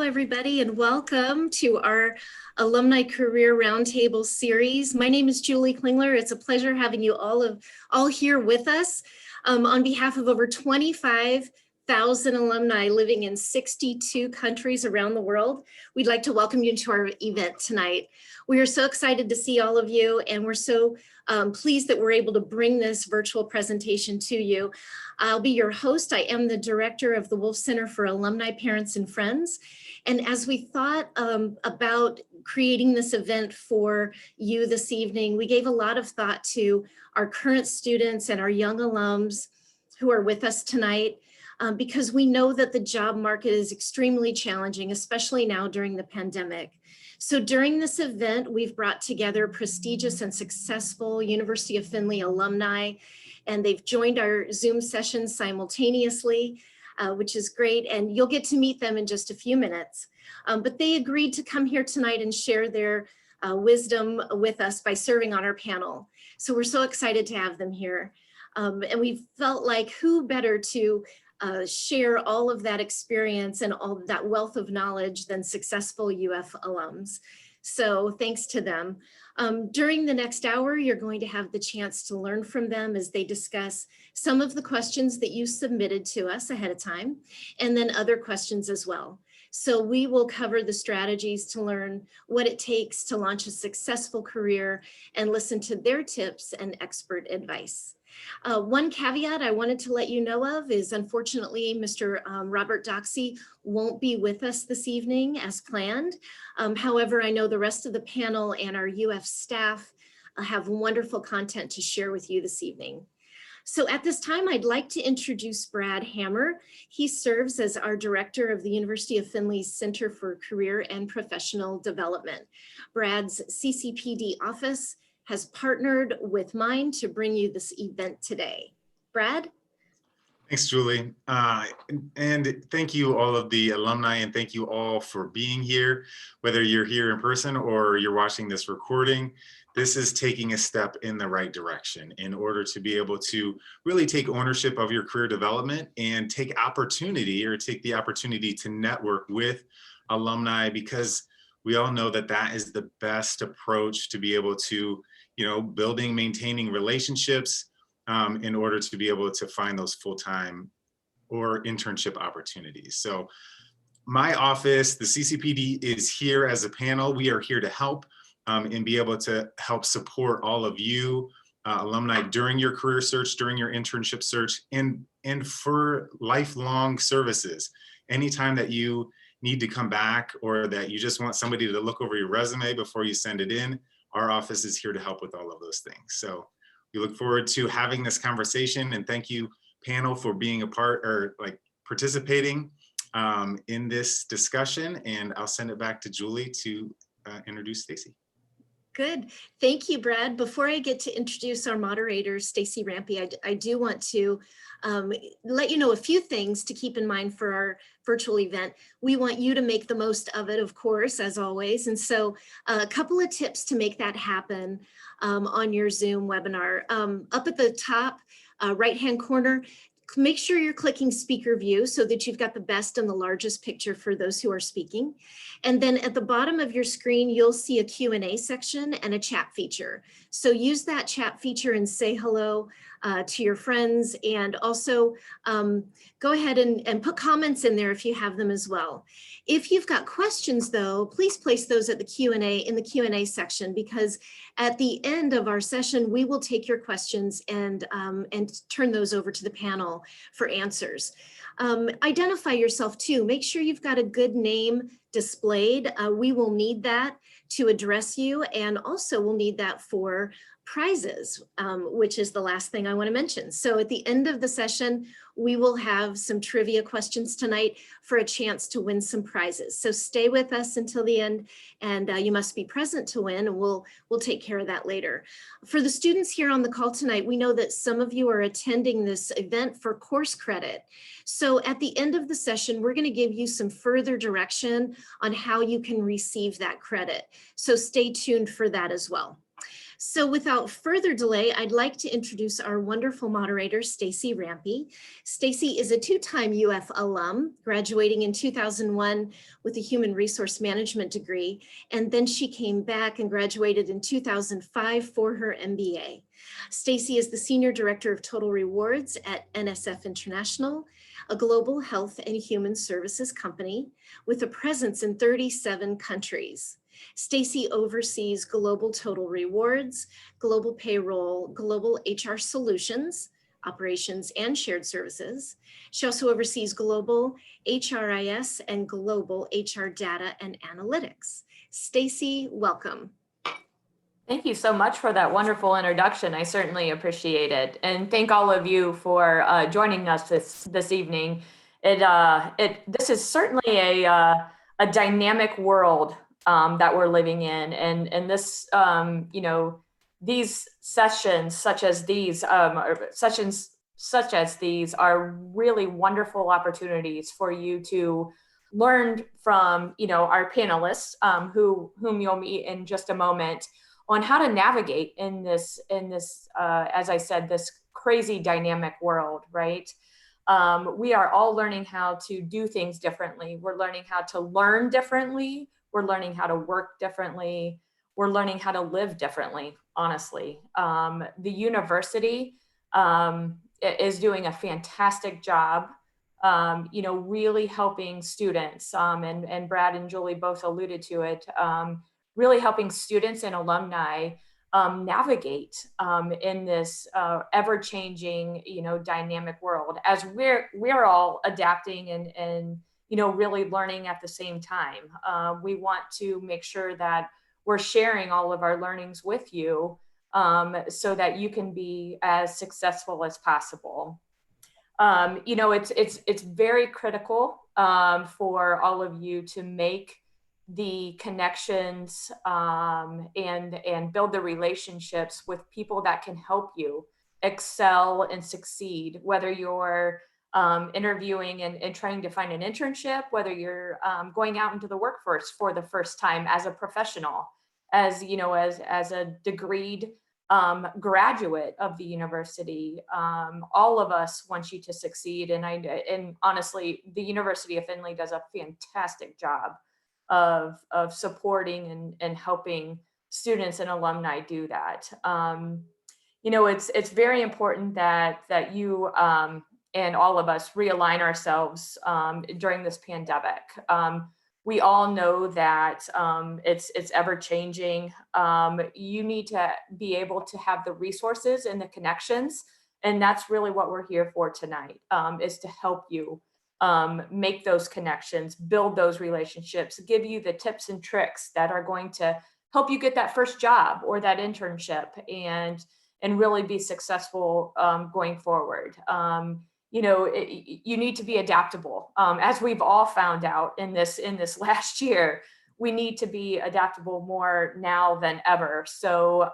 everybody, and welcome to our Alumni Career Roundtable series. My name is Julie Klingler. It's a pleasure having you all here with us. On behalf of over 25,000 alumni living in 62 countries around the world, we'd like to welcome you to our event tonight. We are so excited to see all of you, and we're so pleased that we're able to bring this virtual presentation to you. I'll be your host. I am the director of the Wolfe Center for Alumni, Parents, and Friends. And as we thought about creating this event for you this evening, we gave a lot of thought to our current students and our young alums who are with us tonight, because we know that the job market is extremely challenging, especially now during the pandemic. So during this event, we've brought together prestigious and successful University of Findlay alumni, and they've joined our Zoom sessions simultaneously, which is great. And you'll get to meet them in just a few minutes. But they agreed to come here tonight and share their wisdom with us by serving on our panel. So we're so excited to have them here. And we felt like who better to share all of that experience and all of that wealth of knowledge than successful UF alums. So thanks to them. During the next hour, you're going to have the chance to learn from them as they discuss some of the questions that you submitted to us ahead of time, and then other questions as well. So we will cover the strategies to learn what it takes to launch a successful career and listen to their tips and expert advice. One caveat I wanted to let you know of is, unfortunately, Mr. Robert Doxey won't be with us this evening as planned. However, I know the rest of the panel and our UF staff have wonderful content to share with you this evening. So at this time, I'd like to introduce Brad Hammer. He serves as our director of the University of Findlay's Center for Career and Professional Development. Brad's CCPD office has partnered with mine to bring you this event today. Brad? Thanks, Julie. And thank you all of the alumni, and thank you all for being here, whether you're here in person or you're watching this recording. This is taking a step in the right direction in order to be able to really take ownership of your career development and take the opportunity to network with alumni, because we all know that that is the best approach to be able to, maintaining relationships in order to be able to find those full-time or internship opportunities. So my office, the CCPD, is here as a panel. We are here to help and be able to help support all of you alumni during your career search, during your internship search, and for lifelong services. Anytime that you need to come back or that you just want somebody to look over your resume before you send it in, our office is here to help with all of those things. So we look forward to having this conversation, and thank you, panel, for being a part or participating in this discussion. And I'll send it back to Julie to introduce Stacy. Good. Thank you, Brad. Before I get to introduce our moderator, Stacy Rampi, I do want to let you know a few things to keep in mind for our virtual event. We want you to make the most of it, of course, as always. And so a couple of tips to make that happen on your Zoom webinar. Up at the top right-hand corner, make sure you're clicking speaker view so that you've got the best and the largest picture for those who are speaking. And then at the bottom of your screen, you'll see a Q&A section and a chat feature. So use that chat feature and say hello to your friends, and also go ahead and put comments in there if you have them as well. If you've got questions though, please place those at the in the Q&A section, because at the end of our session, we will take your questions and turn those over to the panel for answers. Identify yourself too. Make sure you've got a good name displayed. We will need that to address you, and also we'll need that for prizes, which is the last thing I want to mention. So at the end of the session, we will have some trivia questions tonight for a chance to win some prizes. So stay with us until the end, and you must be present to win, and we'll take care of that later. For the students here on the call tonight, we know that some of you are attending this event for course credit. So at the end of the session, we're going to give you some further direction on how you can receive that credit. So stay tuned for that as well. So without further delay, I'd like to introduce our wonderful moderator, Stacy Rampi. Stacy is a two-time UF alum, graduating in 2001 with a human resource management degree, and then she came back and graduated in 2005 for her MBA. Stacy is the Senior Director of Total Rewards at NSF International, a global health and human services company with a presence in 37 countries. Stacy oversees global total rewards, global payroll, global HR solutions, operations, and shared services. She also oversees global HRIS and global HR data and analytics. Stacy, welcome. Thank you so much for that wonderful introduction. I certainly appreciate it. And thank all of you for joining us this evening. This is certainly a dynamic world that we're living in. And this, these sessions such as these, are really wonderful opportunities for you to learn from, our panelists, whom you'll meet in just a moment, on how to navigate in this, as I said, this crazy dynamic world, right? We are all learning how to do things differently. We're learning how to learn differently. We're learning how to work differently. We're learning how to live differently, honestly. The university is doing a fantastic job, really helping students, and Brad and Julie both alluded to it, really helping students and alumni navigate in this ever-changing, dynamic world as we're all adapting and really learning at the same time. We want to make sure that we're sharing all of our learnings with you so that you can be as successful as possible. It's very critical for all of you to make the connections and build the relationships with people that can help you excel and succeed, whether you're interviewing and trying to find an internship, whether you're going out into the workforce for the first time as a professional, as a degreed graduate of the university. All of us want you to succeed, and honestly, the University of Findlay does a fantastic job of supporting and helping students and alumni do that. It's very important that you and all of us realign ourselves during this pandemic. We all know that it's ever changing. You need to be able to have the resources and the connections, and that's really what we're here for tonight, is to help you make those connections, build those relationships, give you the tips and tricks that are going to help you get that first job or that internship and really be successful going forward. You need to be adaptable. As we've all found out in this last year, we need to be adaptable more now than ever. So,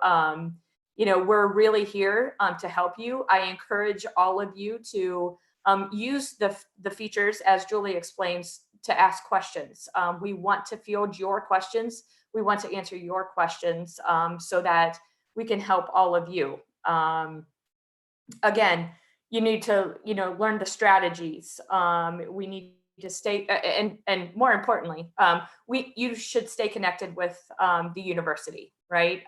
we're really here to help you. I encourage all of you to use the features, as Julie explains, to ask questions. We want to field your questions. We want to answer your questions so that we can help all of you. Again, you need to, learn the strategies. We need to stay, and more importantly, you should stay connected with the university, right?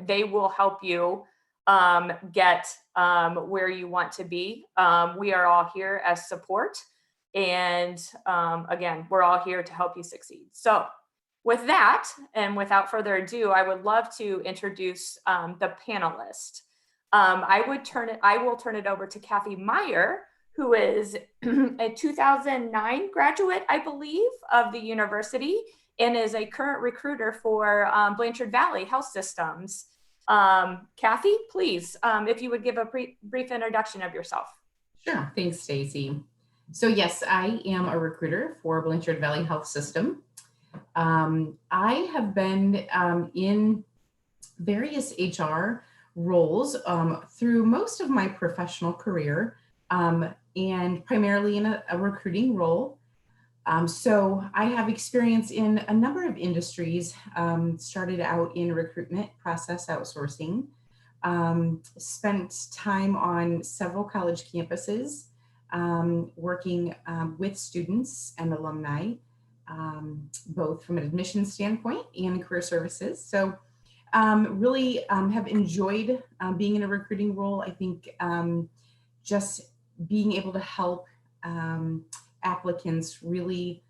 They will help you get where you want to be. We are all here as support. And again, we're all here to help you succeed. So with that, and without further ado, I would love to introduce the panelist. I will turn it over to Kathy Meyer, who is a 2009 graduate, I believe, of the university and is a current recruiter for Blanchard Valley Health Systems. Kathy, please, if you would give a brief introduction of yourself. Sure, thanks, Stacy. So yes, I am a recruiter for Blanchard Valley Health System. I have been in various HR roles through most of my professional career, and primarily in a recruiting role. So I have experience in a number of industries, started out in recruitment, process outsourcing, spent time on several college campuses, working with students and alumni, both from an admissions standpoint and career services. So really have enjoyed being in a recruiting role. I think just being able to help applicants really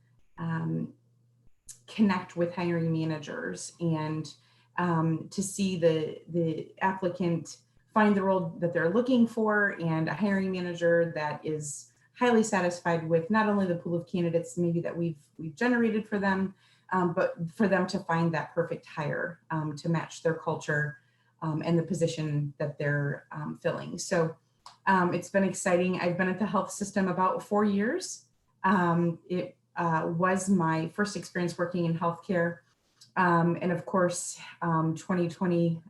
connect with hiring managers and to see the applicant find the role that they're looking for and a hiring manager that is highly satisfied with not only the pool of candidates maybe that we've generated for them, but for them to find that perfect hire to match their culture and the position that they're filling. So it's been exciting. I've been at the health system about 4 years. It was my first experience working in healthcare. And of course, 2020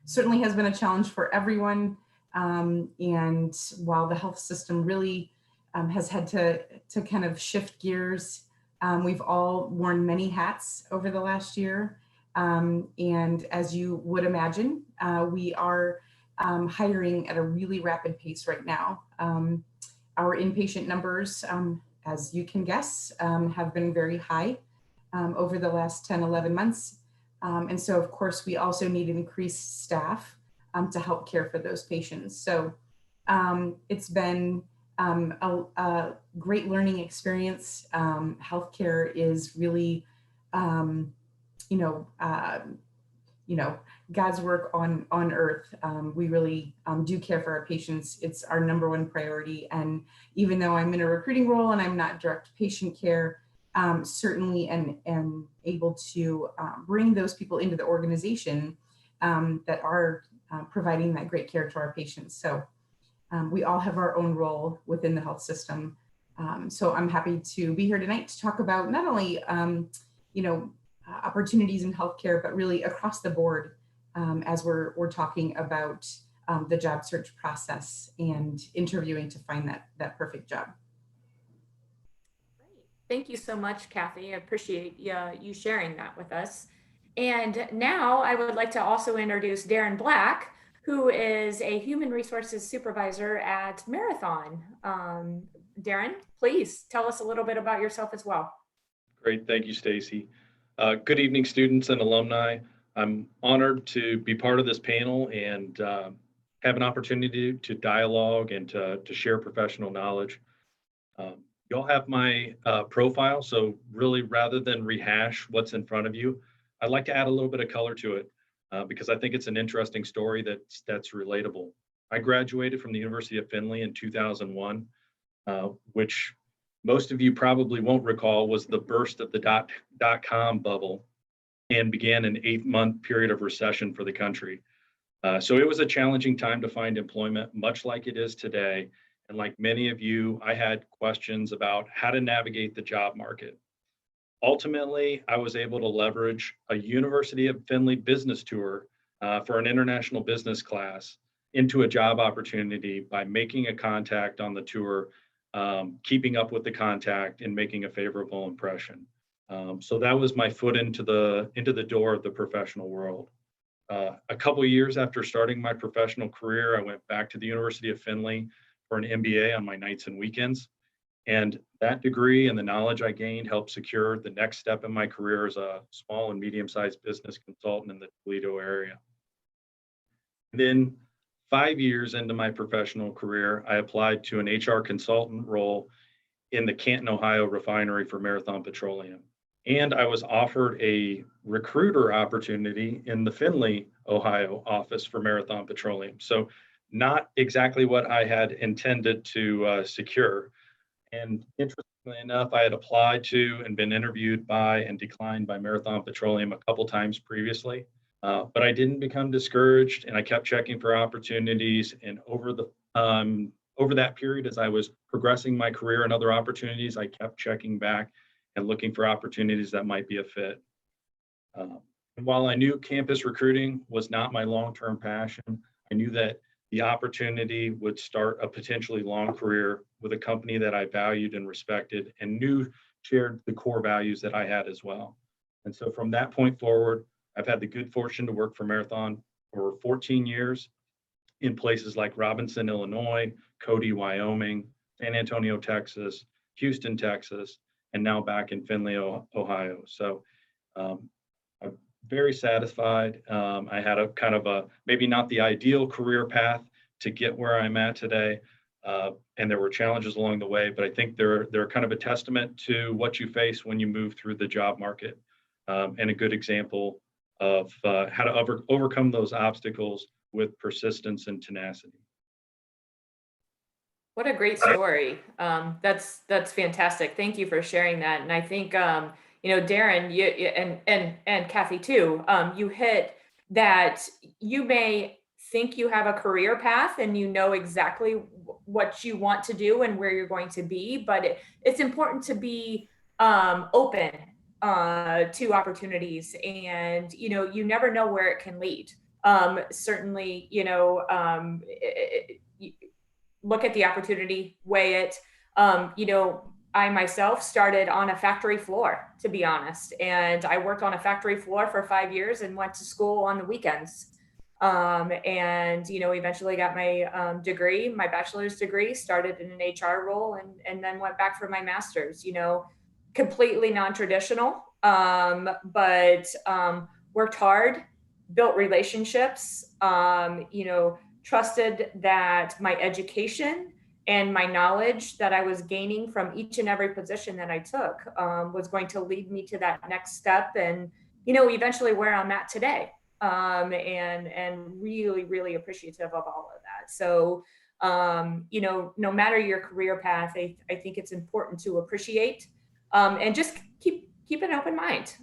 certainly has been a challenge for everyone. And while the health system really has had to kind of shift gears, we've all worn many hats over the last year. And as you would imagine, we are hiring at a really rapid pace right now. Our inpatient numbers, as you can guess, have been very high over the last 10, 11 months. And so, of course, we also need increased staff to help care for those patients. So it's been a great learning experience. Healthcare is really, God's work on earth. We really do care for our patients. It's our number one priority. And even though I'm in a recruiting role and I'm not direct patient care, certainly am able to bring those people into the organization that are providing that great care to our patients. So we all have our own role within the health system. So I'm happy to be here tonight to talk about not only, opportunities in healthcare, but really across the board as we're talking about the job search process and interviewing to find that perfect job. Great. Thank you so much, Kathy. I appreciate you sharing that with us. And now I would like to also introduce Darren Black, who is a human resources supervisor at Marathon. Darren, please tell us a little bit about yourself as well. Great, thank you, Stacy. Good evening, students and alumni. I'm honored to be part of this panel and have an opportunity to dialogue and to share professional knowledge. You all have my profile, so really rather than rehash what's in front of you, I'd like to add a little bit of color to it because I think it's an interesting story that's relatable. I graduated from the University of Findlay in 2001, which most of you probably won't recall was the burst of the dot-com bubble and began an 8-month period of recession for the country. So it was a challenging time to find employment, much like it is today. And like many of you, I had questions about how to navigate the job market. Ultimately, I was able to leverage a University of Findlay business tour for an international business class into a job opportunity by making a contact on the tour, keeping up with the contact and making a favorable impression. So that was my foot into the door of the professional world. A couple of years after starting my professional career, I went back to the University of Findlay for an MBA on my nights and weekends. And that degree and the knowledge I gained helped secure the next step in my career as a small and medium-sized business consultant in the Toledo area. And then 5 years into my professional career, I applied to an HR consultant role in the Canton, Ohio refinery for Marathon Petroleum. And I was offered a recruiter opportunity in the Findlay, Ohio office for Marathon Petroleum. So not exactly what I had intended to secure. And interestingly enough, I had applied to and been interviewed by and declined by Marathon Petroleum a couple times previously. But I didn't become discouraged, and I kept checking for opportunities. And over that period, as I was progressing my career and other opportunities, I kept checking back and looking for opportunities that might be a fit. And while I knew campus recruiting was not my long-term passion, I knew that the opportunity would start a potentially long career with a company that I valued and respected and knew shared the core values that I had as well. And so from that point forward, I've had the good fortune to work for Marathon for 14 years in places like Robinson, Illinois, Cody, Wyoming, San Antonio, Texas, Houston, Texas, and now back in Findlay, Ohio. So I'm very satisfied. I had a kind of a, maybe not the ideal career path to get where I'm at today. And there were challenges along the way, but I think they're kind of a testament to what you face when you move through the job market, and a good example of how to overcome those obstacles with persistence and tenacity. What a great story. That's fantastic. Thank you for sharing that. And I think Darren, you and Kathy too, you hit that you may think you have a career path and you know exactly what you want to do and where you're going to be, but it's important to be open to opportunities, and you never know where it can lead. Certainly, look at the opportunity, weigh it. I myself started on a factory floor, to be honest, and I worked on a factory floor for 5 years and went to school on the weekends. And eventually got my degree, my bachelor's degree, started in an HR role, and then went back for my master's. Completely non-traditional, but worked hard, built relationships, trusted that my education and my knowledge that I was gaining from each and every position that I took was going to lead me to that next step, and eventually where I'm at today. And really, really appreciative of all of that. So, no matter your career path, I think it's important to appreciate and just keep an open mind.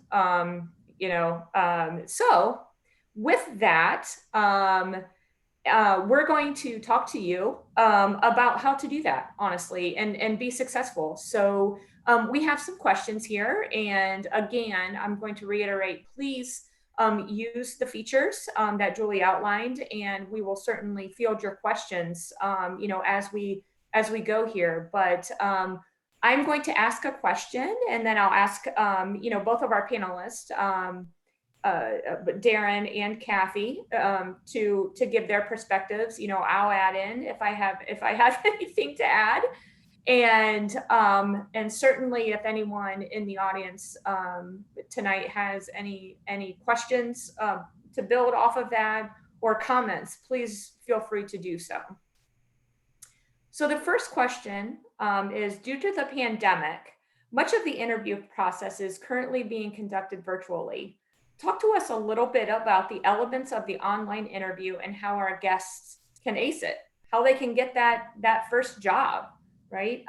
So with that, we're going to talk to you about how to do that, honestly, and be successful. So we have some questions here. And again, I'm going to reiterate, please use the features that Julie outlined, and we will certainly field your questions, as we go here. But I'm going to ask a question, and then I'll ask, both of our panelists, Darren and Kathy, to give their perspectives. I'll add in if I have anything to add, and certainly if anyone in the audience tonight has any questions to build off of that or comments, please feel free to do so. So the first question is, due to the pandemic, much of the interview process is currently being conducted virtually. Talk to us a little bit about the elements of the online interview and how our guests can ace it, how they can get that first job, right?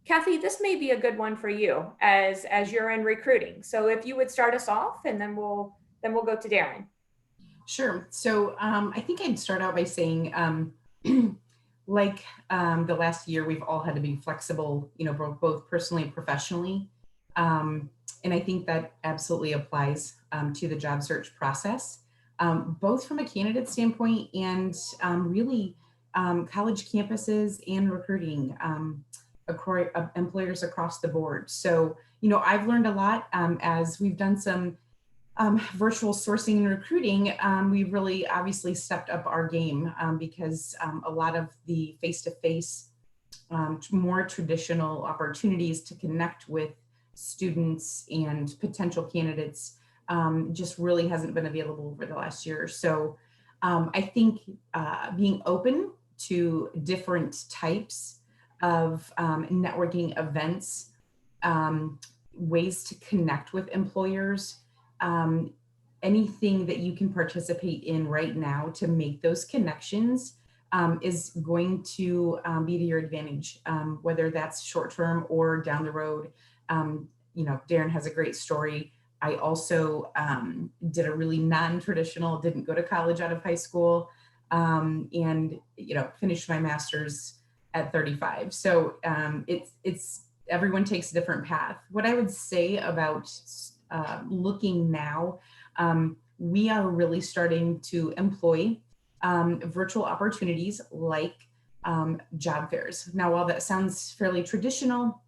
Kathy, this may be a good one for you as you're in recruiting. So if you would start us off, and then we'll go to Darren. Sure. So I think I'd start out by saying, like the last year, we've all had to be flexible, both personally and professionally. And I think that absolutely applies to the job search process, both from a candidate standpoint and really college campuses and recruiting employers across the board. So, I've learned a lot as we've done some virtual sourcing and recruiting. We've really obviously stepped up our game because a lot of the face-to-face, more traditional opportunities to connect with students and potential candidates just really hasn't been available over the last year. So I think being open to different types of networking events, ways to connect with employers, anything that you can participate in right now to make those connections is going to be to your advantage, whether that's short-term or down the road. Darren has a great story. I also did a really non-traditional, didn't go to college out of high school, and finished my master's at 35. So it's everyone takes a different path. What I would say about looking now, we are really starting to employ virtual opportunities like job fairs. Now, while that sounds fairly traditional,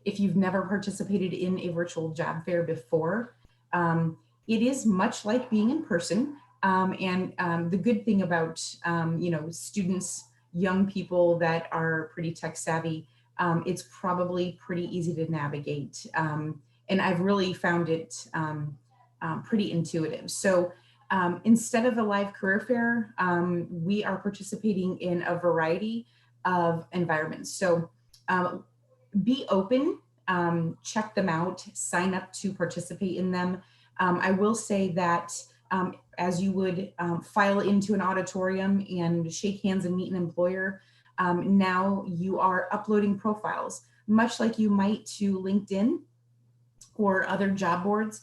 If you've never participated in a virtual job fair before, it is much like being in person. The good thing about, students, young people that are pretty tech savvy, it's probably pretty easy to navigate. And I've really found it pretty intuitive. So instead of a live career fair, we are participating in a variety of environments. So be open, check them out, sign up to participate in them. I will say that as you would file into an auditorium and shake hands and meet an employer, now you are uploading profiles, much like you might to LinkedIn or other job boards.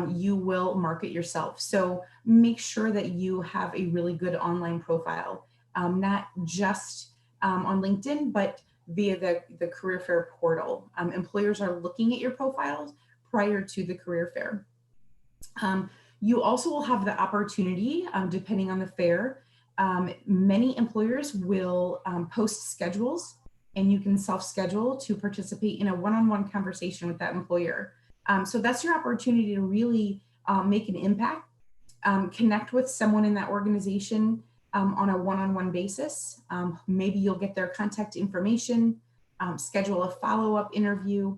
You will market yourself. So make sure that you have a really good online profile, not just on LinkedIn, but via the career fair portal. Employers are looking at your profiles prior to the career fair. You also will have the opportunity, depending on the fair, many employers will post schedules, and you can self-schedule to participate in a one-on-one conversation with that employer. So that's your opportunity to really make an impact, connect with someone in that organization on a one-on-one basis. Maybe you'll get their contact information, schedule a follow-up interview.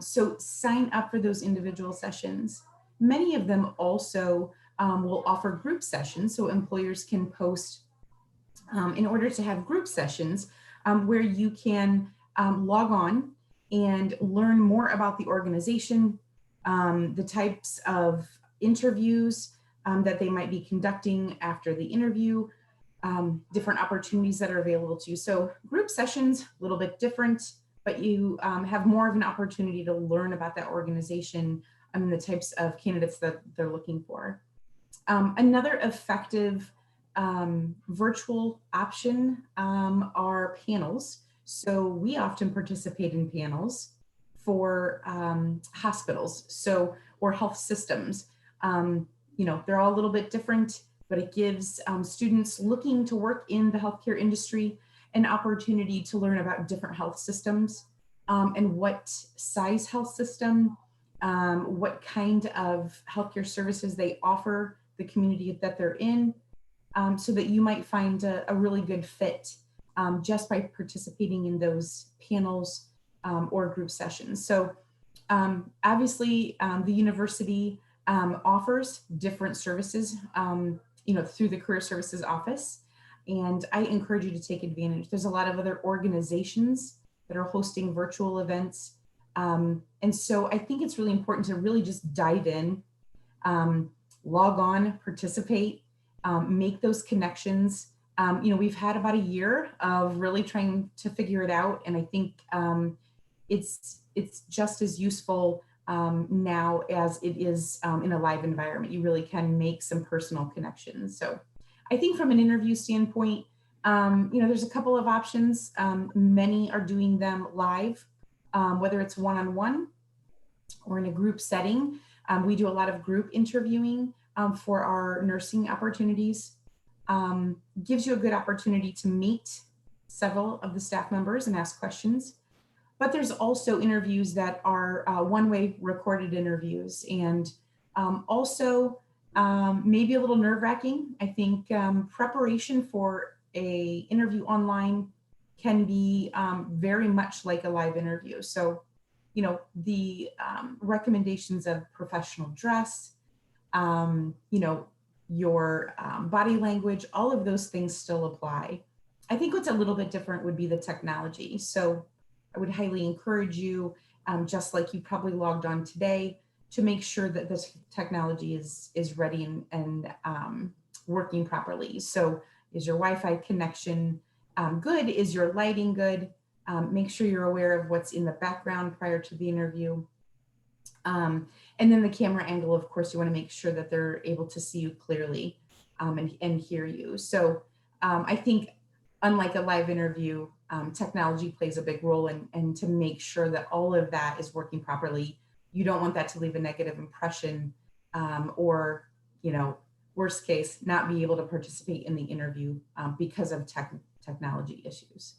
So sign up for those individual sessions. Many of them also will offer group sessions, so employers can post in order to have group sessions where you can log on and learn more about the organization, the types of interviews that they might be conducting after the interview, different opportunities that are available to you. So group sessions, a little bit different, but you have more of an opportunity to learn about that organization and the types of candidates that they're looking for. Another effective virtual option are panels. So we often participate in panels for hospitals, or health systems. They're all a little bit different, but it gives students looking to work in the healthcare industry an opportunity to learn about different health systems and what size health system, what kind of healthcare services they offer the community that they're in, so that you might find a really good fit just by participating in those panels or group sessions. So obviously the university offers different services, through the Career Services Office. And I encourage you to take advantage. There's a lot of other organizations that are hosting virtual events. And so I think it's really important to really just dive in, log on, participate, make those connections. We've had about a year of really trying to figure it out. And I think it's just as useful now as it is in a live environment. You really can make some personal connections. So I think from an interview standpoint, there's a couple of options. Many are doing them live, whether it's one-on-one or in a group setting. We do a lot of group interviewing for our nursing opportunities. Gives you a good opportunity to meet several of the staff members and ask questions. But there's also interviews that are one-way recorded interviews, and also maybe a little nerve-wracking. I think preparation for a interview online can be very much like a live interview. So, the recommendations of professional dress, your body language, all of those things still apply. I think what's a little bit different would be the technology. So I would highly encourage you, just like you probably logged on today, to make sure that this technology is ready and working properly. So is your Wi-Fi connection good? Is your lighting good? Make sure you're aware of what's in the background prior to the interview. And then the camera angle, of course, you want to make sure that they're able to see you clearly and hear you. So I think unlike a live interview, technology plays a big role and to make sure that all of that is working properly. You don't want that to leave a negative impression or, worst case, not be able to participate in the interview because of technology issues.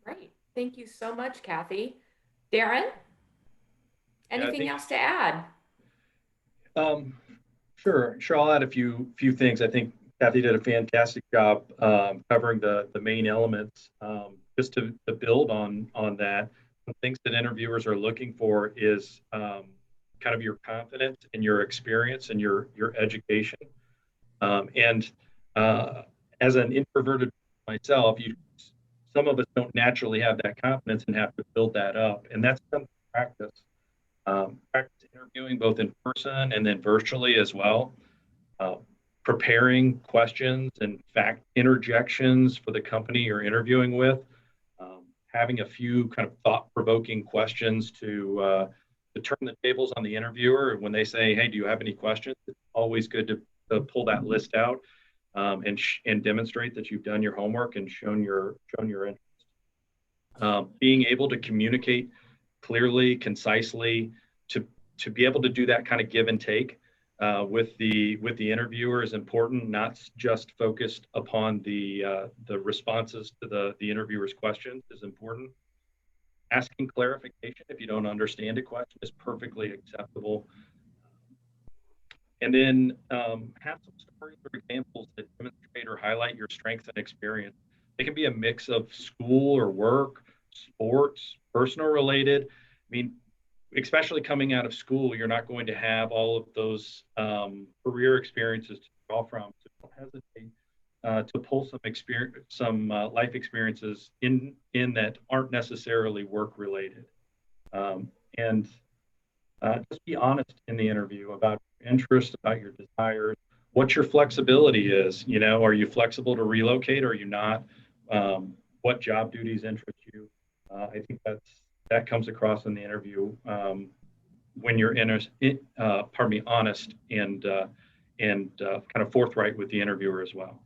Great. Thank you so much, Kathy. Darren, anything else to add? Sure. I'll add a few things. I think Kathy did a fantastic job covering the main elements. Just to build on that, the things that interviewers are looking for is kind of your confidence and your experience and your education. And as an introverted myself, some of us don't naturally have that confidence and have to build that up, and that's some practice. Practice interviewing both in person and then virtually as well. Preparing questions and fact interjections for the company you're interviewing with. Having a few kind of thought-provoking questions to turn the tables on the interviewer when they say, "Hey, do you have any questions?" It's always good to pull that list out and demonstrate that you've done your homework and shown your interest. Being able to communicate clearly, concisely, to be able to do that kind of give and take with the interviewer is important, not just focused upon the responses to the interviewer's questions is important. Asking clarification if you don't understand a question is perfectly acceptable. And then have some stories or examples that demonstrate or highlight your strengths and experience. It can be a mix of school or work, sports, personal related. I mean, especially coming out of school, you're not going to have all of those career experiences to draw from. So don't hesitate to pull some life experiences in that aren't necessarily work related. And just be honest in the interview about your interests, about your desires, what your flexibility is. You know, are you flexible to relocate or are you not? What job duties interest you? I think that comes across in the interview when you're honest and kind of forthright with the interviewer as well.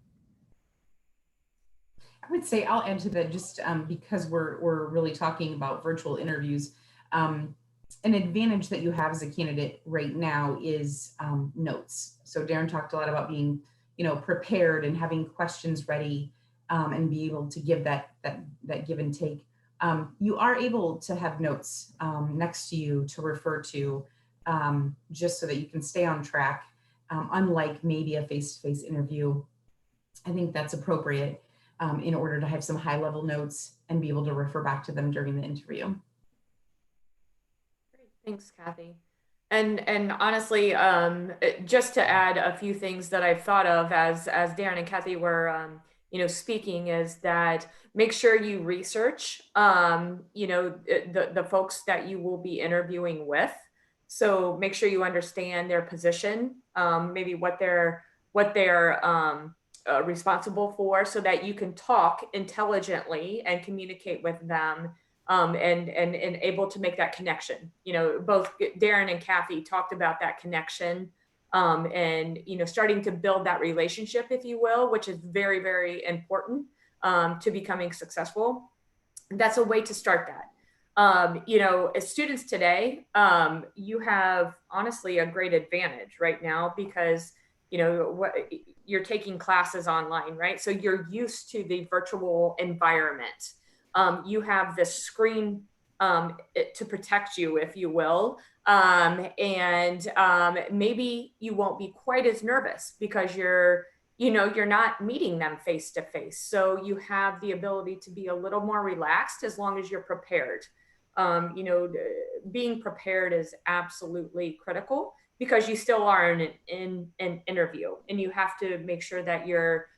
I would say I'll add to that just because we're really talking about virtual interviews. An advantage that you have as a candidate right now is notes. So Darren talked a lot about being, prepared and having questions ready and be able to give that give and take. You are able to have notes next to you to refer to just so that you can stay on track. Unlike maybe a face-to-face interview, I think that's appropriate in order to have some high-level notes and be able to refer back to them during the interview. Great, thanks, Kathy. And honestly, just to add a few things that I've thought of as Darren and Kathy were speaking, is that make sure you research the folks that you will be interviewing with. So make sure you understand their position, maybe what they're responsible for, so that you can talk intelligently and communicate with them and able to make that connection. Both Darren and Kathy talked about that connection and starting to build that relationship, if you will, which is very, very important to becoming successful. That's a way to start that. As students today, you have honestly a great advantage right now because you're taking classes online, right? So you're used to the virtual environment. You have this screen to protect you, if you will. And maybe you won't be quite as nervous because you're not meeting them face to face. So you have the ability to be a little more relaxed as long as you're prepared. Being prepared is absolutely critical because you still are in an interview, and you have to make sure that you're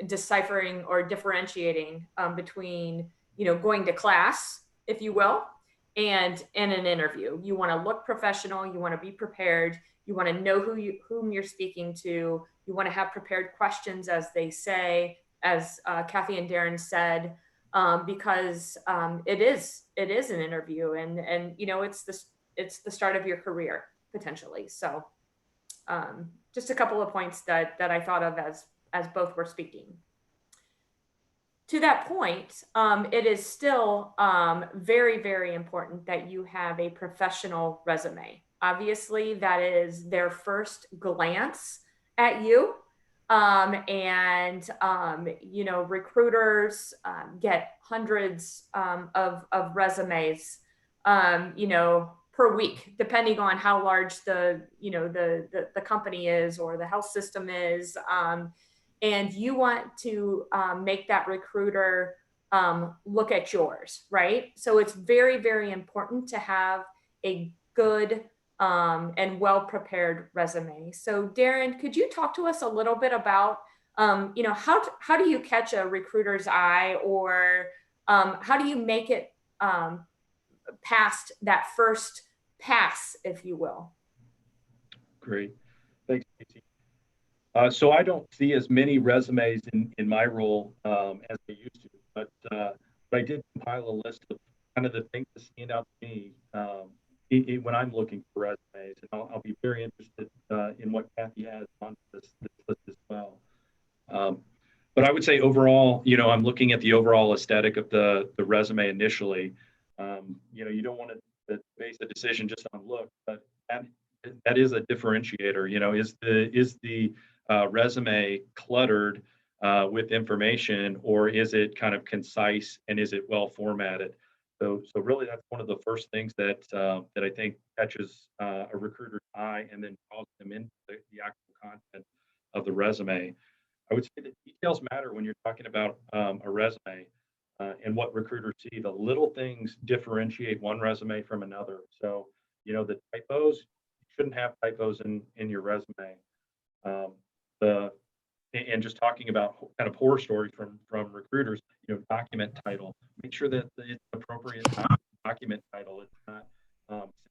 deciphering or differentiating between going to class, if you will, and in an interview. You want to look professional, you want to be prepared, you want to know whom you're speaking to, you want to have prepared questions, as they say, as Kathy and Darren said, because it is an interview, and it's the start of your career potentially. So just a couple of points that I thought of as both were speaking. To that point, it is still very, very important that you have a professional resume. Obviously, that is their first glance at you. You know, recruiters get hundreds of resumes, you know, per week, depending on how large the, you know, the company is or the health system is. And you want to make that recruiter look at yours, right? So it's very, very important to have a good and well-prepared resume. So Darren, could you talk to us a little bit about, you know, how do you catch a recruiter's eye, or how do you make it past that first pass, if you will? Great. Thanks, Stacy. So I don't see as many resumes in my role as I used to, but I did compile a list of kind of the things that stand out to me when I'm looking for resumes, and I'll be very interested in what Kathy has on this list as well. But I would say overall, you know, I'm looking at the overall aesthetic of the resume initially. You know, you don't want to base a decision just on look, but that is a differentiator. You know, is the resume cluttered with information, or is it kind of concise, and is it well formatted? So really, that's one of the first things that I think catches a recruiter's eye and then calls them into the actual content of the resume. I would say that details matter when you're talking about a resume and what recruiters see. The little things differentiate one resume from another. So, you know, the typos, you shouldn't have typos in your resume. And just talking about kind of horror stories from recruiters, you know, document title, make sure that it's appropriate document title. It's not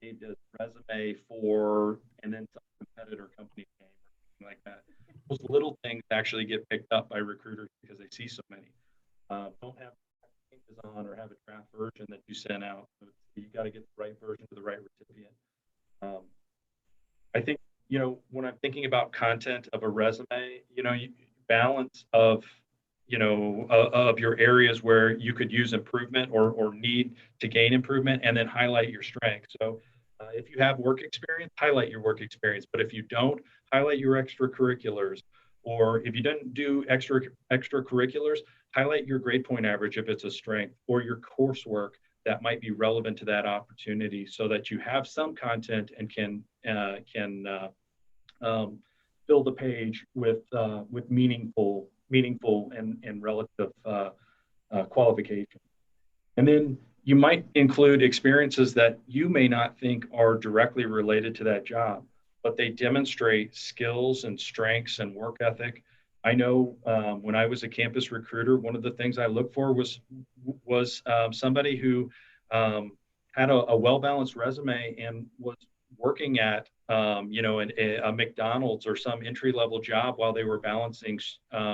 saved as resume for, and then some competitor company name or something like that. Those little things actually get picked up by recruiters because they see so many. Don't have changes on or have a draft version that you send out. So you got to get the right version to the right recipient. I think, you know, when I'm thinking about content of a resume, you know, balance of, you know, of your areas where you could use improvement or need to gain improvement, and then highlight your strengths. So if you have work experience, highlight your work experience. But if you don't, highlight your extracurriculars. Or if you didn't do extracurriculars, highlight your grade point average if it's a strength, or your coursework that might be relevant to that opportunity, so that you have some content and can fill the page with meaningful and relative qualification. And then you might include experiences that you may not think are directly related to that job, but they demonstrate skills and strengths and work ethic. I know when I was a campus recruiter, one of the things I looked for was somebody who had a well-balanced resume and was working at you know, a McDonald's or some entry-level job while they were balancing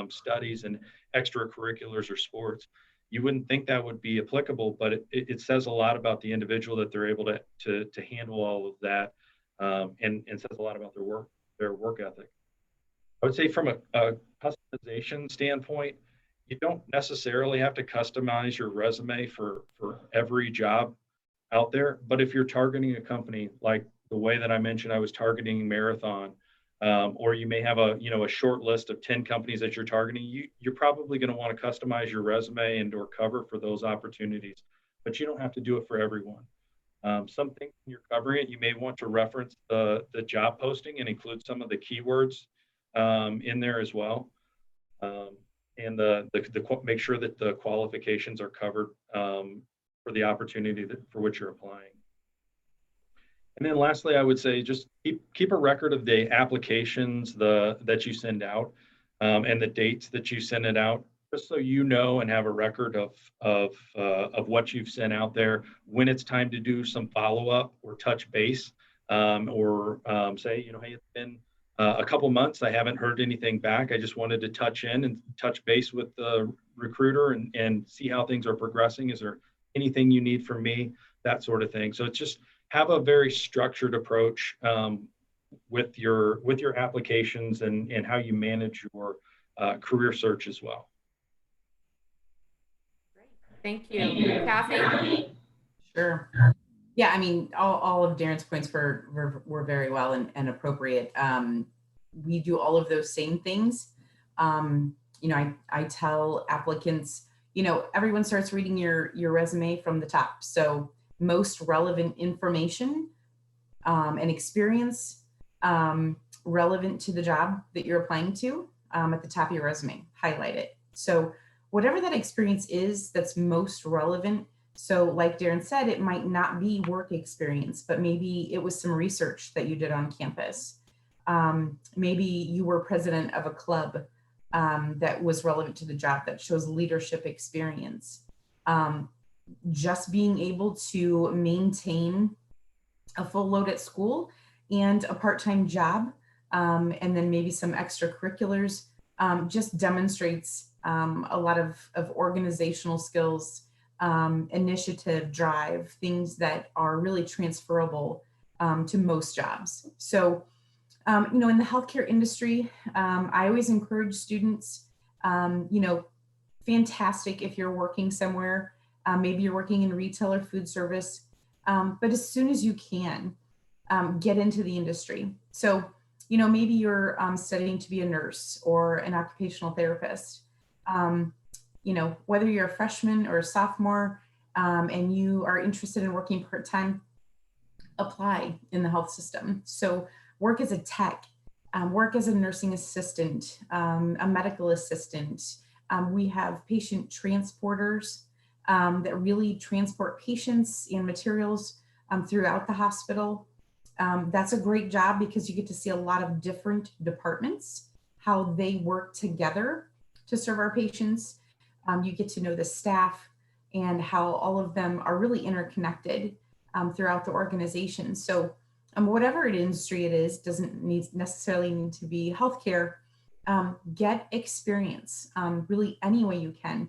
studies and extracurriculars or sports. You wouldn't think that would be applicable, but it says a lot about the individual that they're able to handle all of that, and says a lot about their work ethic. I would say from a customization standpoint, you don't necessarily have to customize your resume for every job out there, but if you're targeting a company like the way that I mentioned, I was targeting Marathon, or you may have a short list of 10 companies that you're targeting. You're probably going to want to customize your resume and or cover for those opportunities, but you don't have to do it for everyone. Some things when you're covering it, you may want to reference the job posting and include some of the keywords in there as well, and make sure that the qualifications are covered for the opportunity for which you're applying. And then lastly, I would say just keep a record of the applications that you send out and the dates that you send it out, just so you know and have a record of what you've sent out there. When it's time to do some follow-up or touch base, or say, you know, hey, it's been a couple months, I haven't heard anything back. I just wanted to touch base with the recruiter and see how things are progressing. Is there anything you need from me? That sort of thing. So it's just have a very structured approach with your applications and how you manage your career search as well. Great. Thank you. Kathy? Sure. Yeah, I mean, all of Darren's points were very well and appropriate. We do all of those same things. I tell applicants, everyone starts reading your resume from the top. So most relevant information and experience relevant to the job that you're applying to at the top of your resume, highlight it. So whatever that experience is that's most relevant. So like Darren said, it might not be work experience, but maybe it was some research that you did on campus. Maybe you were president of a club that was relevant to the job that shows leadership experience. Just being able to maintain a full load at school and a part-time job, and then maybe some extracurriculars, just demonstrates a lot of organizational skills, initiative, drive, things that are really transferable to most jobs. So, in the healthcare industry, I always encourage students, fantastic if you're working somewhere, maybe you're working in retail or food service, but as soon as you can, get into the industry. So, maybe you're studying to be a nurse or an occupational therapist. Whether you're a freshman or a sophomore and you are interested in working part-time, apply in the health system. So work as a tech, work as a nursing assistant, a medical assistant. We have patient transporters that really transport patients and materials throughout the hospital. That's a great job because you get to see a lot of different departments, how they work together to serve our patients. You get to know the staff and how all of them are really interconnected throughout the organization. So whatever industry it is, doesn't necessarily need to be healthcare, get experience really any way you can.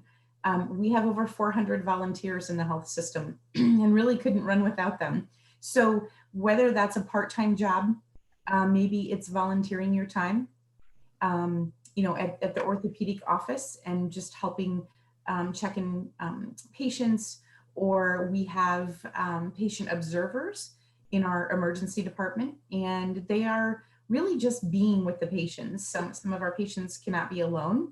We have over 400 volunteers in the health system and really couldn't run without them. So whether that's a part-time job, maybe it's volunteering your time, at the orthopedic office and just helping check in patients, or we have patient observers in our emergency department, and they are really just being with the patients. Some of our patients cannot be alone.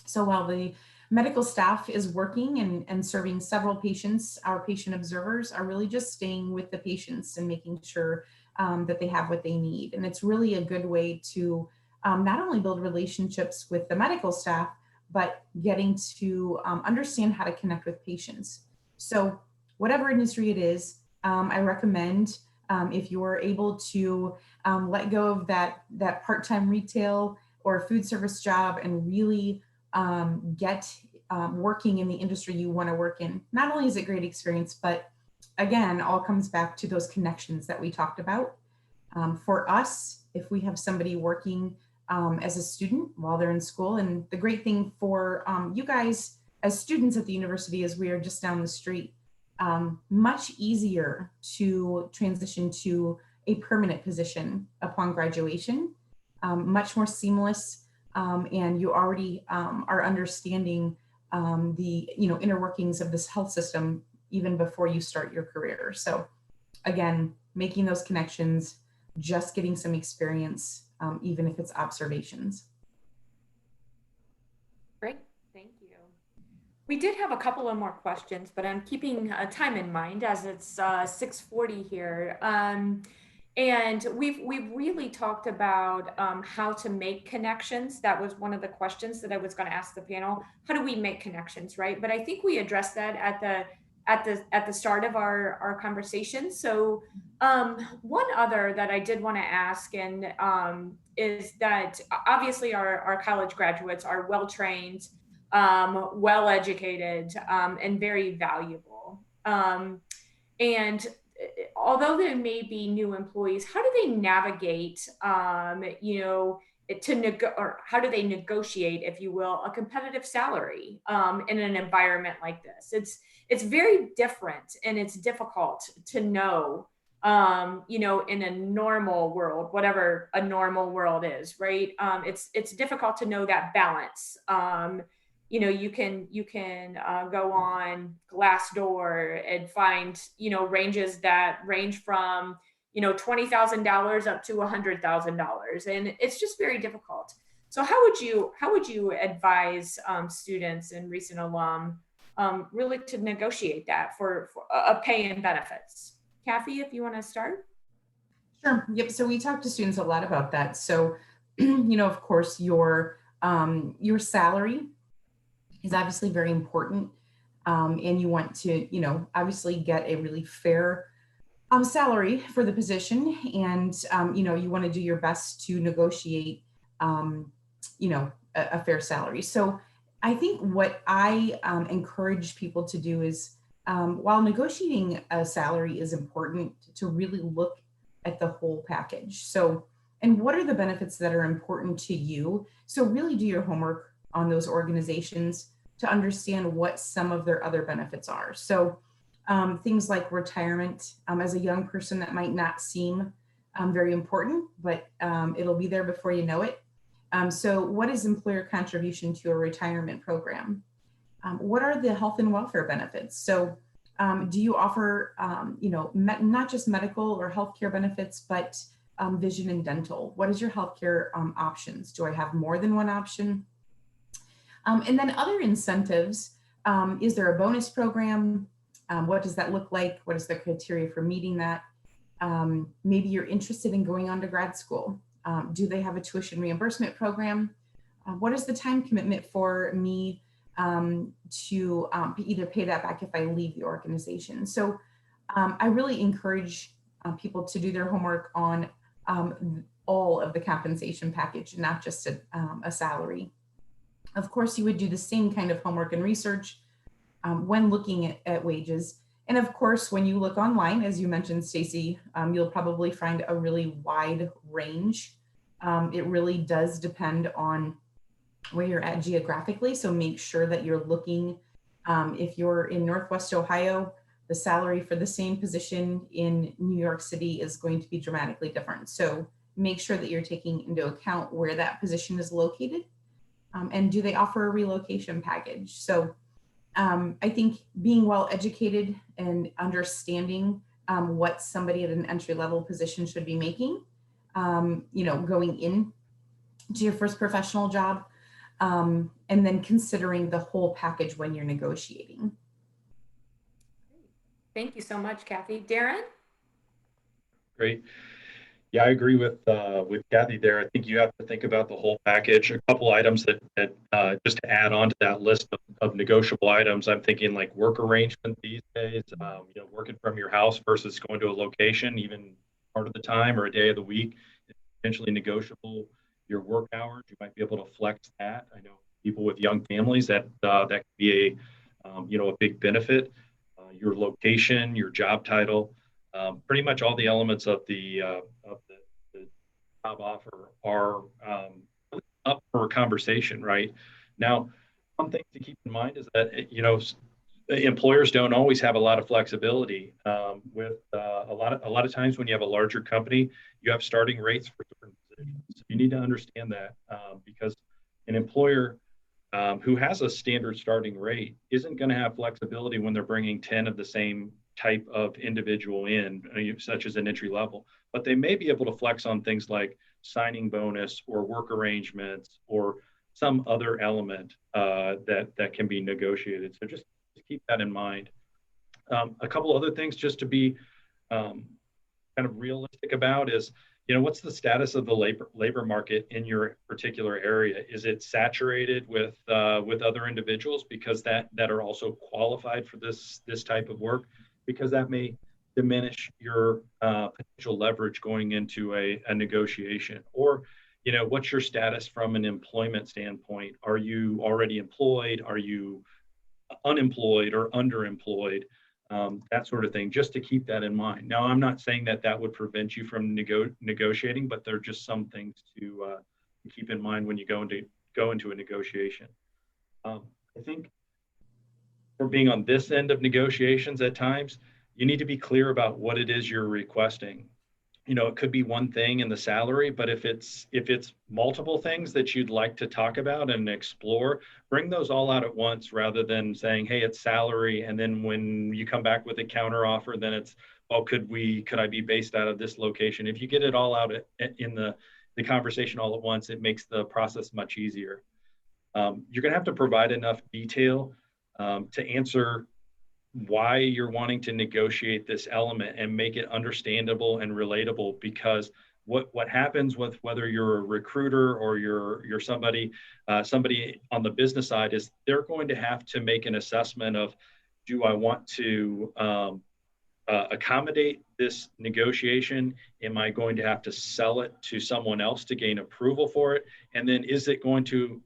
So while the medical staff is working and serving several patients, our patient observers are really just staying with the patients and making sure that they have what they need. And it's really a good way to not only build relationships with the medical staff, but getting to understand how to connect with patients. So whatever industry it is, I recommend if you're able to let go of that part-time retail or food service job and really get working in the industry you want to work in. Not only is it great experience, but again, all comes back to those connections that we talked about. For us, if we have somebody working as a student while they're in school, and the great thing for you guys as students at the university is we are just down the street, much easier to transition to a permanent position upon graduation, much more seamless, and you already are understanding the inner workings of this health system even before you start your career. So again, making those connections, just getting some experience, even if it's observations. Great, thank you. We did have a couple of more questions, but I'm keeping time in mind as it's 6:40 here. And we've really talked about how to make connections. That was one of the questions that I was going to ask the panel. How do we make connections, right? But I think we addressed that at the start of our conversation. So one other that I did want to ask is that obviously our college graduates are well-trained, well-educated, and very valuable. And although they may be new employees, how do they navigate, how do they negotiate, if you will, a competitive salary in an environment like this? It's very different, and it's difficult to know, in a normal world, whatever a normal world is, right? It's difficult to know that balance. You can go on Glassdoor and find, ranges that range from, $20,000 up to $100,000. And it's just very difficult. So how would you advise students and recent alum really to negotiate that for a pay and benefits? Kathy, if you want to start. Sure. Yep. So we talk to students a lot about that. So, of course, your salary is obviously very important, and you want to, obviously get a really fair salary for the position, and you want to do your best to negotiate, a fair salary. So, I think what I encourage people to do is, while negotiating a salary is important, to really look at the whole package. So, and what are the benefits that are important to you? So really do your homework on those organizations to understand what some of their other benefits are. So things like retirement, as a young person, that might not seem very important, but it'll be there before you know it. So what is employer contribution to a retirement program? What are the health and welfare benefits? So do you offer, not just medical or healthcare benefits, but vision and dental? What is your healthcare options? Do I have more than one option? And then other incentives. Is there a bonus program? What does that look like? What is the criteria for meeting that? Maybe you're interested in going on to grad school. Do they have a tuition reimbursement program? What is the time commitment for me to either pay that back if I leave the organization? So I really encourage people to do their homework on all of the compensation package, not just a salary. Of course, you would do the same kind of homework and research when looking at wages. And of course, when you look online, as you mentioned, Stacy, you'll probably find a really wide range. It really does depend on where you're at geographically. So make sure that you're looking, if you're in Northwest Ohio, the salary for the same position in New York City is going to be dramatically different. So make sure that you're taking into account where that position is located, and do they offer a relocation package? So I think being well educated and understanding what somebody at an entry-level position should be making, going in to your first professional job, and then considering the whole package when you're negotiating. Thank you so much, Kathy. Darren? Great. Yeah, I agree with Kathy there. I think you have to think about the whole package. A couple items that just to add on to that list of negotiable items, I'm thinking like work arrangement these days, working from your house versus going to a location, even part of the time or a day of the week, is potentially negotiable. Your work hours, you might be able to flex that. I know people with young families that could be a big benefit. Your location, your job title, pretty much all the elements of the job offer are up for a conversation right now. One thing to keep in mind is that employers don't always have a lot of flexibility. With a lot of times when you have a larger company, you have starting rates for different positions. So you need to understand that because an employer who has a standard starting rate isn't going to have flexibility when they're bringing 10 of the same type of individual in, such as an entry level, but they may be able to flex on things like signing bonus or work arrangements or some other element that can be negotiated. So just keep that in mind. A couple other things just to be kind of realistic about is, what's the status of the labor market in your particular area? Is it saturated with other individuals because that are also qualified for this type of work? Because that may diminish your potential leverage going into a negotiation. Or, what's your status from an employment standpoint? Are you already employed? Are you unemployed or underemployed? That sort of thing, just to keep that in mind. Now, I'm not saying that would prevent you from negotiating, but there are just some things to keep in mind when you go into a negotiation. I think for being on this end of negotiations at times, you need to be clear about what it is you're requesting. It could be one thing in the salary, but if it's multiple things that you'd like to talk about and explore, bring those all out at once rather than saying, hey, it's salary. And then when you come back with a counter offer, then it's, oh, could I be based out of this location? If you get it all out in the conversation all at once, it makes the process much easier. You're going to have to provide enough detail to answer why you're wanting to negotiate this element and make it understandable and relatable, because what happens with whether you're a recruiter or you're somebody on the business side is they're going to have to make an assessment of, do I want to accommodate this negotiation? Am I going to have to sell it to someone else to gain approval for it? And then is it going to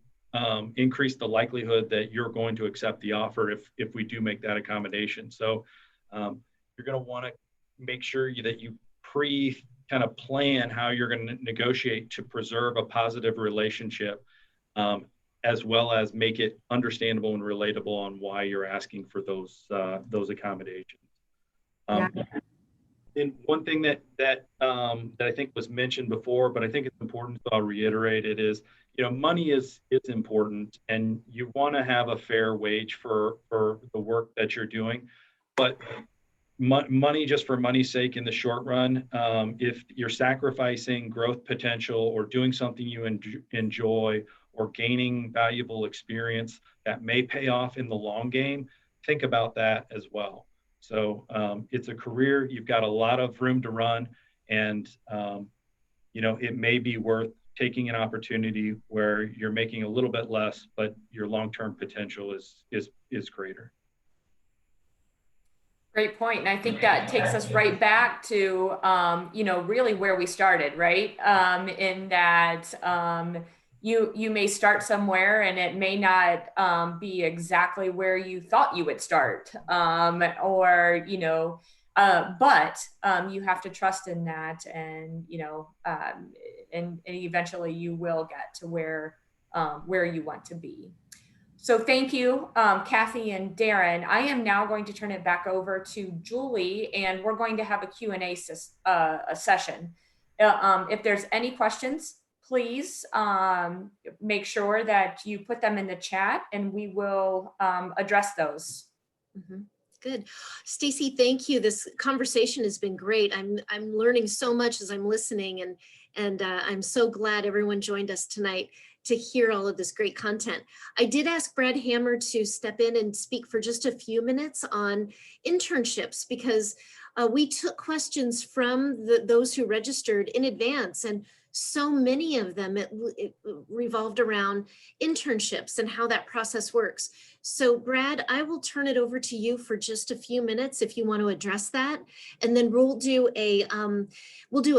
increase the likelihood that you're going to accept the offer if we do make that accommodation? So you're going to want to make sure that you kind of plan how you're going to negotiate to preserve a positive relationship, as well as make it understandable and relatable on why you're asking for those accommodations. And one thing that I think was mentioned before, but I think it's important, so I'll reiterate it, is, money is important, and you want to have a fair wage for the work that you're doing, but money just for money's sake in the short run, if you're sacrificing growth potential or doing something you enjoy or gaining valuable experience that may pay off in the long game, think about that as well. So it's a career, you've got a lot of room to run, and it may be worth taking an opportunity where you're making a little bit less, but your long-term potential is greater. Great point. And I think that takes us right back to, really where we started, right? In that you may start somewhere and it may not be exactly where you thought you would start, but you have to trust in that, and and eventually you will get to where you want to be. So thank you, Kathy and Darren. I am now going to turn it back over to Julie, and we're going to have a Q&A session. If there's any questions, please make sure that you put them in the chat, and we will address those. Mm-hmm. Good. Stacy, thank you. This conversation has been great. I'm learning so much as I'm listening, and I'm so glad everyone joined us tonight to hear all of this great content. I did ask Brad Hammer to step in and speak for just a few minutes on internships, because we took questions from those who registered in advance, and so many of them, it revolved around internships and how that process works. So Brad, I will turn it over to you for just a few minutes if you want to address that. And then we'll do a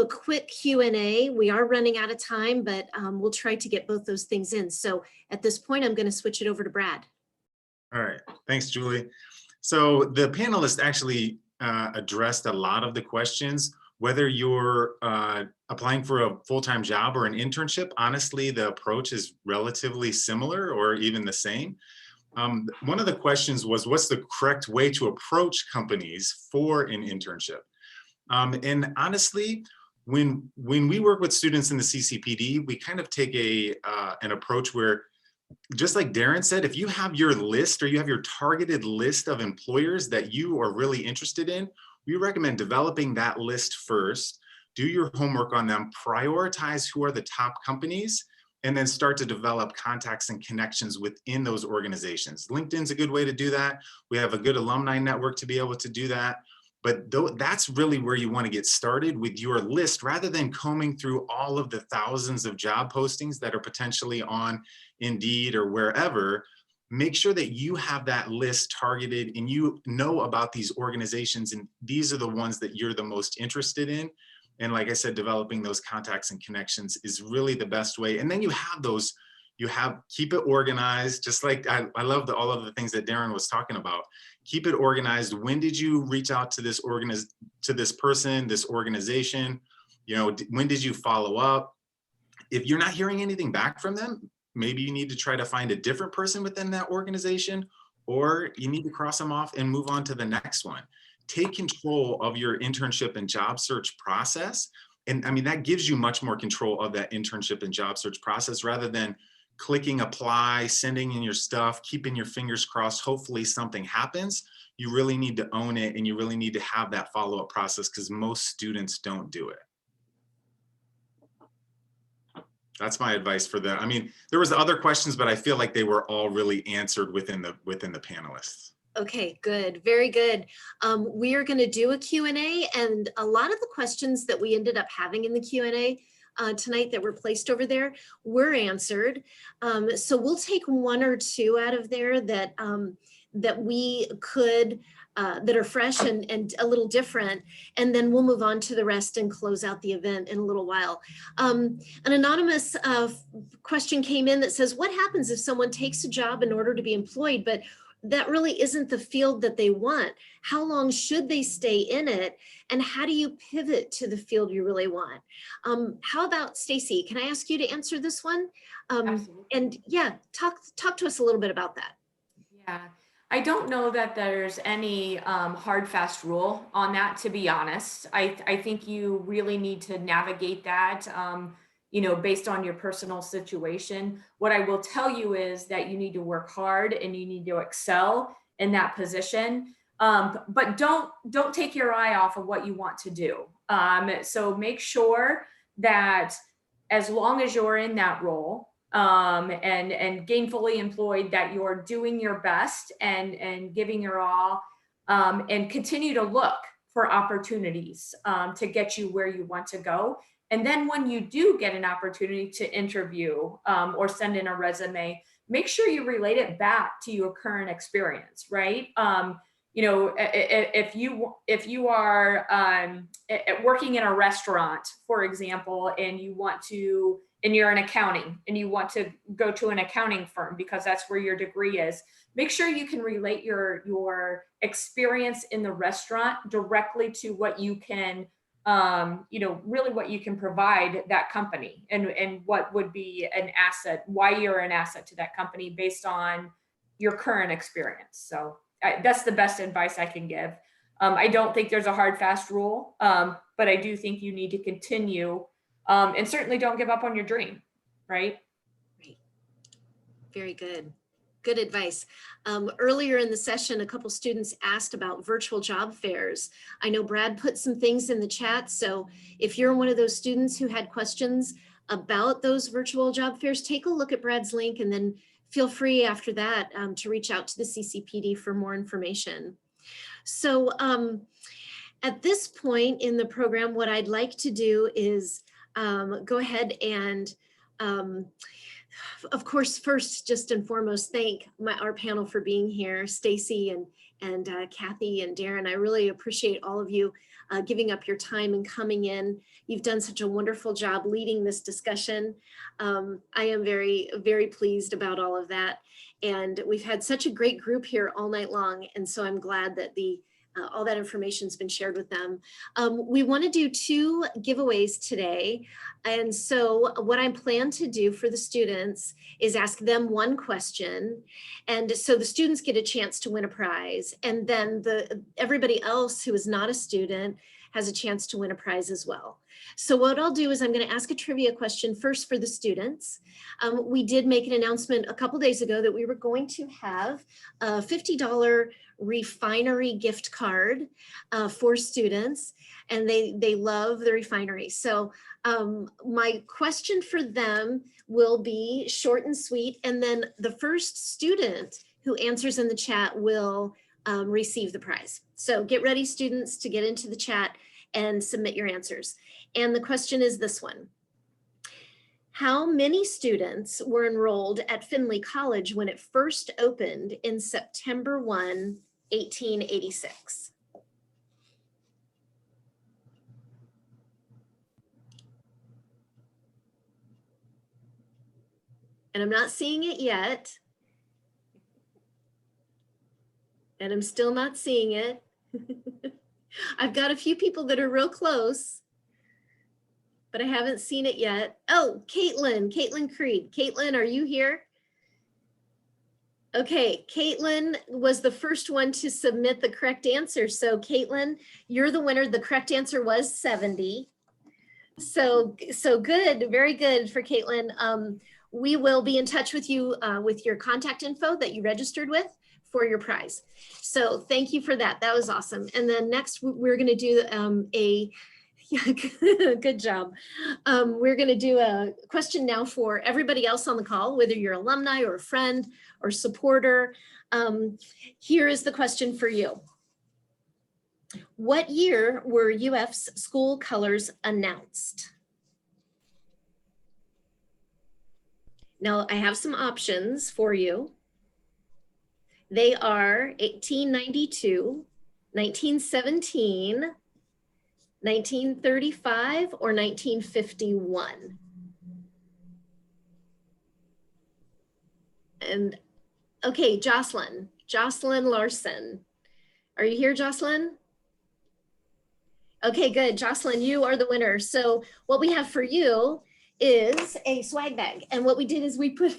quick Q&A. We are running out of time, but we'll try to get both those things in. So at this point, I'm going to switch it over to Brad. All right, thanks, Julie. So the panelists actually addressed a lot of the questions. Whether you're applying for a full-time job or an internship, honestly, the approach is relatively similar or even the same. One of the questions was, what's the correct way to approach companies for an internship? And honestly, when we work with students in the CCPD, we kind of take an approach where, just like Darren said, if you have your list or you have your targeted list of employers that you are really interested in, we recommend developing that list first, do your homework on them, prioritize who are the top companies, and then start to develop contacts and connections within those organizations. LinkedIn's a good way to do that. We have a good alumni network to be able to do that. But that's really where you want to get started with your list, rather than combing through all of the thousands of job postings that are potentially on Indeed or wherever. Make sure that you have that list targeted and you know about these organizations, and these are the ones that you're the most interested in. And like I said, developing those contacts and connections is really the best way. And then you have those, keep it organized, just like I love all of the things that Darren was talking about. Keep it organized. When did you reach out to this person, this organization? When did you follow up? If you're not hearing anything back from them, maybe you need to try to find a different person within that organization, or you need to cross them off and move on to the next one. Take control of your internship and job search process. And I mean, that gives you much more control of that internship and job search process, rather than clicking apply, sending in your stuff, keeping your fingers crossed, hopefully something happens. You really need to own it, and you really need to have that follow-up process, because most students don't do it. That's my advice for them. I mean, there was other questions, but I feel like they were all really answered within the panelists. Okay, good, very good. We are going to do a Q&A, and a lot of the questions that we ended up having in the Q&A tonight that were placed over there were answered. So we'll take one or two out of there that that we could, that are fresh and a little different, and then we'll move on to the rest and close out the event in a little while. An anonymous question came in that says, what happens if someone takes a job in order to be employed, but that really isn't the field that they want? How long should they stay in it? And how do you pivot to the field you really want? How about Stacy? Can I ask you to answer this one? Absolutely. And yeah, talk to us a little bit about that. Yeah, I don't know that there's any hard, fast rule on that, to be honest. I think you really need to navigate that, you know, based on your personal situation. What I will tell you is that you need to work hard and you need to excel in that position. But don't take your eye off of what you want to do. So make sure that as long as you're in that role, and gainfully employed, that you're doing your best and giving your all, and continue to look for opportunities to get you where you want to go. And then when you do get an opportunity to interview or send in a resume, make sure you relate it back to your current experience, right? You know, if you are working in a restaurant, for example, and you're in accounting and you want to go to an accounting firm because that's where your degree is, make sure you can relate your experience in the restaurant directly to what you can, you know, really what you can provide that company, and what would be an asset, why you're an asset to that company based on your current experience. So that's the best advice I can give. I don't think there's a hard, fast rule, but I do think you need to continue, and certainly don't give up on your dream, right? Right. Very good. Good advice. Earlier in the session, a couple students asked about virtual job fairs. I know Brad put some things in the chat, so if you're one of those students who had questions about those virtual job fairs, take a look at Brad's link and then feel free after that to reach out to the CCPD for more information. So at this point in the program, what I'd like to do is go ahead and of course, first, just and foremost, thank our panel for being here, Stacy and Kathy and Darren. I really appreciate all of you giving up your time and coming in. You've done such a wonderful job leading this discussion. I am very, very pleased about all of that. And we've had such a great group here all night long. And so I'm glad that all that information has been shared with them. We want to do 2 giveaways today. And so what I plan to do for the students is ask them one question. And so the students get a chance to win a prize. And then everybody else who is not a student has a chance to win a prize as well. So what I'll do is I'm going to ask a trivia question first for the students. We did make an announcement a couple days ago that we were going to have a $50 refinery gift card for students, and they love the refinery. So my question for them will be short and sweet, and then the first student who answers in the chat will receive the prize. So get ready, students, to get into the chat and submit your answers. And the question is this one: how many students were enrolled at Findlay College when it first opened in September 1, 1886? And I'm not seeing it yet. And I'm still not seeing it. I've got a few people that are real close, but I haven't seen it yet. Oh, Caitlin Creed. Caitlin, are you here? Okay, Caitlin was the first one to submit the correct answer. So Caitlin, you're the winner. The correct answer was 70. So good, very good for Caitlin. We will be in touch with you with your contact info that you registered with for your prize. So thank you for that. That was awesome. And then next we're going to do a Yeah, good job. We're going to do a question now for everybody else on the call, whether you're alumni or a friend or supporter. Here is the question for you. What year were UF's school colors announced? Now, I have some options for you. They are 1892, 1917, 1935, or 1951. And okay, Jocelyn Larson. Are you here, Jocelyn? Okay, good. Jocelyn, you are the winner. So what we have for you is a swag bag. And what we did is we put,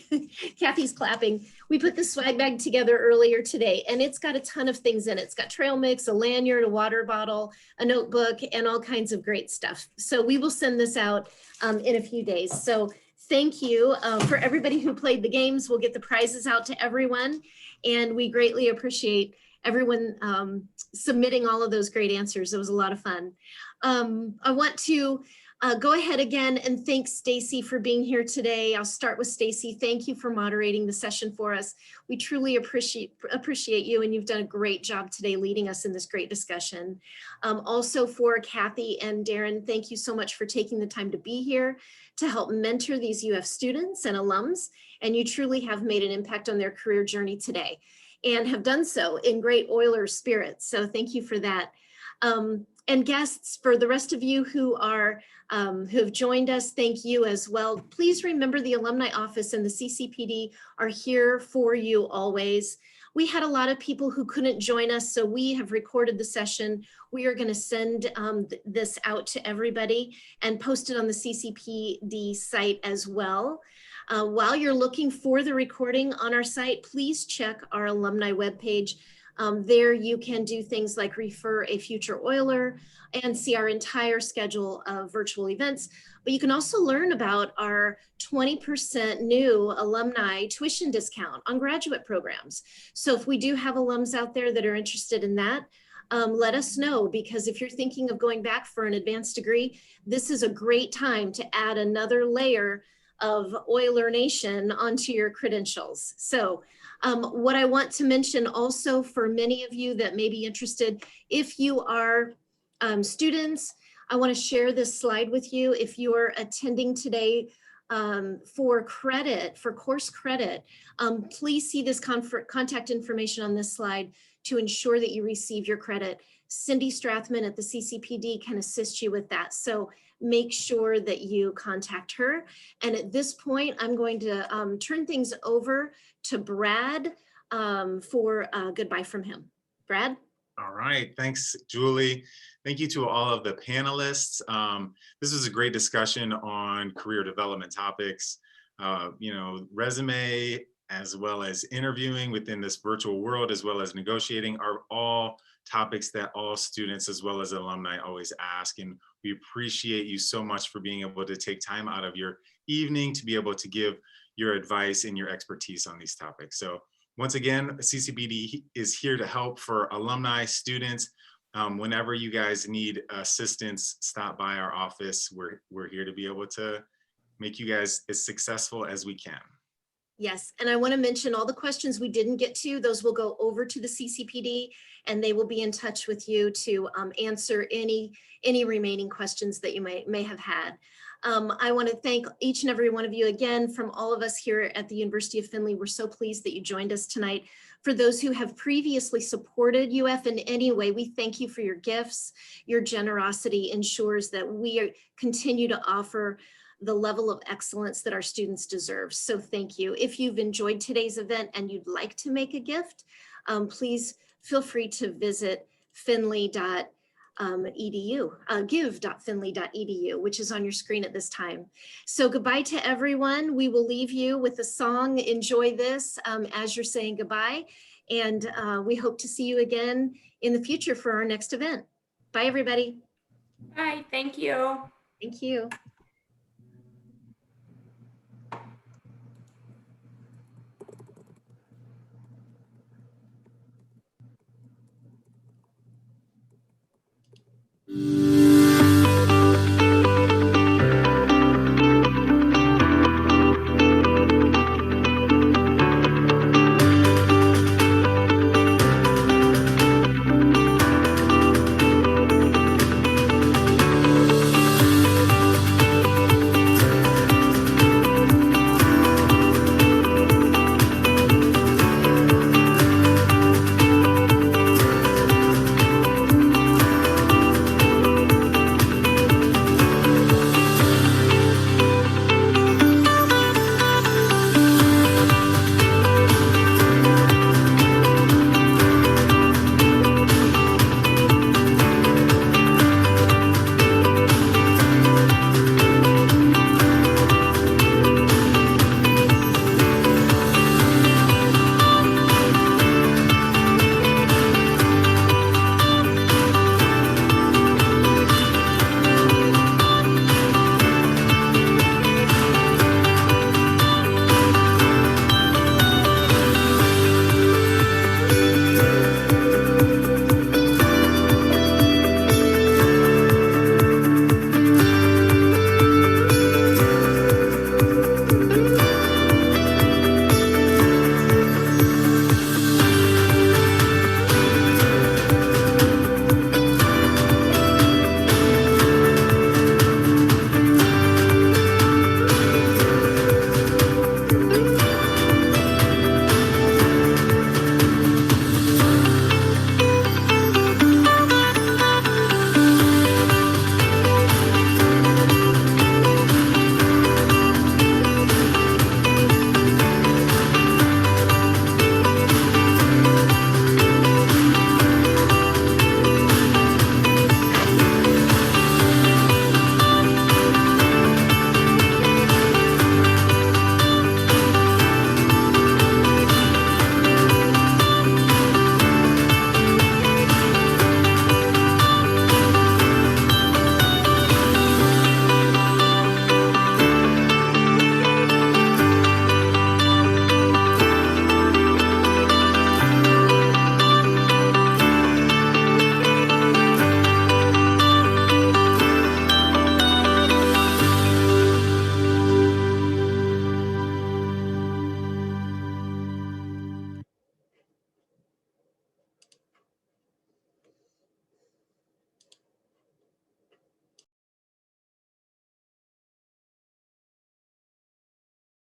Kathy's clapping, we put the swag bag together earlier today, and it's got a ton of things in it. It's got trail mix, a lanyard, a water bottle, a notebook, and all kinds of great stuff. So we will send this out in a few days. So thank you for everybody who played the games. We'll get the prizes out to everyone, and we greatly appreciate everyone submitting all of those great answers. It was a lot of fun. I want to go ahead again and thank Stacy for being here today. I'll start with Stacy. Thank you for moderating the session for us. We truly appreciate you, and you've done a great job today leading us in this great discussion. Also for Kathy and Darren, thank you so much for taking the time to be here to help mentor these UF students and alums, and you truly have made an impact on their career journey today and have done so in great Oilers spirit. So thank you for that. And guests, for the rest of you who are who have joined us, thank you as well. Please remember the Alumni Office and the CCPD are here for you always. We had a lot of people who couldn't join us, so we have recorded the session. We are going to send this out to everybody and post it on the CCPD site as well. While you're looking for the recording on our site, please check our alumni webpage. There you can do things like refer a future Oiler and see our entire schedule of virtual events. But you can also learn about our 20% new alumni tuition discount on graduate programs. So if we do have alums out there that are interested in that, let us know, because if you're thinking of going back for an advanced degree, this is a great time to add another layer of Oiler Nation onto your credentials. So what I want to mention also for many of you that may be interested, if you are students, I want to share this slide with you. If you are attending today for credit, for course credit, please see this contact information on this slide to ensure that you receive your credit. Cindy Strathman at the CCPD can assist you with that. So make sure that you contact her. And at this point, I'm going to turn things over to Brad for goodbye from him. Brad? All right, thanks, Julie. Thank you to all of the panelists. This was a great discussion on career development topics, resume, as well as interviewing within this virtual world, as well as negotiating, are all topics that all students as well as alumni always ask. And we appreciate you so much for being able to take time out of your evening to be able to give your advice and your expertise on these topics. So once again, CCPD is here to help for alumni, students. Whenever you guys need assistance, stop by our office. We're here to be able to make you guys as successful as we can. Yes, and I want to mention all the questions we didn't get to, those will go over to the CCPD and they will be in touch with you to answer any remaining questions that you may have had. I want to thank each and every one of you again from all of us here at the University of Findlay. We're so pleased that you joined us tonight. For those who have previously supported UF in any way, we thank you for your gifts. Your generosity ensures that we continue to offer the level of excellence that our students deserve. So thank you. If you've enjoyed today's event and you'd like to make a gift, please feel free to visit findlay.edu, give.findlay.edu, which is on your screen at this time. So goodbye to everyone. We will leave you with a song. Enjoy this as you're saying goodbye. And we hope to see you again in the future for our next event. Bye, everybody. Bye, thank you. Thank you.